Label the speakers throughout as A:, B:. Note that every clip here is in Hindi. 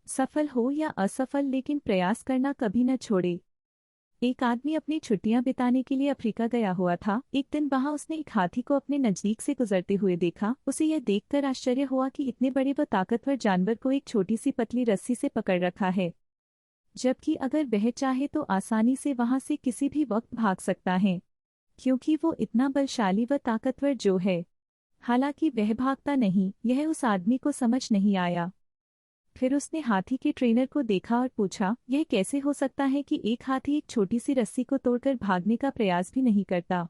A: सफल हो या असफल लेकिन प्रयास करना कभी न छोड़े। एक आदमी अपनी छुट्टियां बिताने के लिए अफ्रीका गया हुआ था। एक दिन वहां उसने एक हाथी को अपने नजदीक से गुजरते हुए देखा। उसे यह देखकर आश्चर्य हुआ कि इतने बड़े व ताकतवर जानवर को एक छोटी सी पतली रस्सी से पकड़ रखा है, जबकि अगर वह चाहे तो आसानी से वहां से किसी भी वक्त भाग सकता है, क्योंकि वो इतना बलशाली व ताकतवर जो है। हालांकि वह भागता नहीं, यह उस आदमी को समझ नहीं आया। फिर उसने हाथी के ट्रेनर को देखा और पूछा, यह कैसे हो सकता है कि एक हाथी एक छोटी सी रस्सी को तोड़कर भागने का प्रयास भी नहीं करता।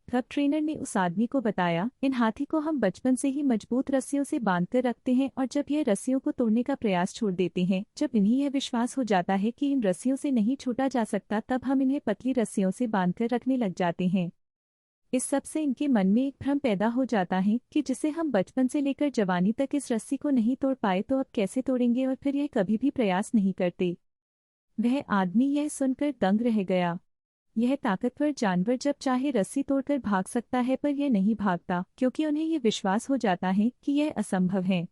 A: तब ट्रेनर ने उस आदमी को बताया, इन हाथी को हम बचपन से ही मजबूत रस्सियों से बांधकर रखते हैं और जब यह रस्सियों को तोड़ने का प्रयास छोड़ देते हैं, जब इन्हें यह विश्वास हो जाता है कि इन रस्सियों से नहीं छूटा जा सकता, तब हम इन्हें पतली रस्सियों से बांधकर रखने लग जाते हैं। इस सब से इनके मन में एक भ्रम पैदा हो जाता है कि जिसे हम बचपन से लेकर जवानी तक इस रस्सी को नहीं तोड़ पाए तो अब कैसे तोड़ेंगे, और फिर यह कभी भी प्रयास नहीं करते। वह आदमी यह सुनकर दंग रह गया। यह ताकतवर जानवर जब चाहे रस्सी तोड़कर भाग सकता है, पर यह नहीं भागता क्योंकि उन्हें यह विश्वास हो जाता है कि यह असंभव है।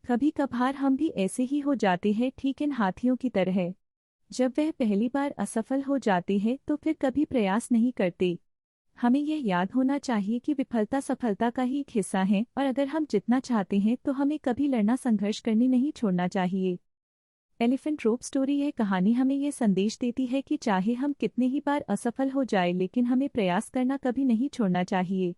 A: कभी कभार हम भी ऐसे ही हो जाते हैं, ठीक इन हाथियों की तरह। जब वह पहली बार असफल हो जाते हैं तो फिर कभी प्रयास नहीं करते। हमें यह याद होना चाहिए कि विफलता सफलता का ही एक हिस्सा है, और अगर हम जितना चाहते हैं तो हमें कभी लड़ना संघर्ष करनी नहीं छोड़ना चाहिए। एलिफेंट रोप स्टोरी यह कहानी हमें यह संदेश देती है कि चाहे हम कितने ही बार असफल हो जाए, लेकिन हमें प्रयास करना कभी नहीं छोड़ना चाहिए।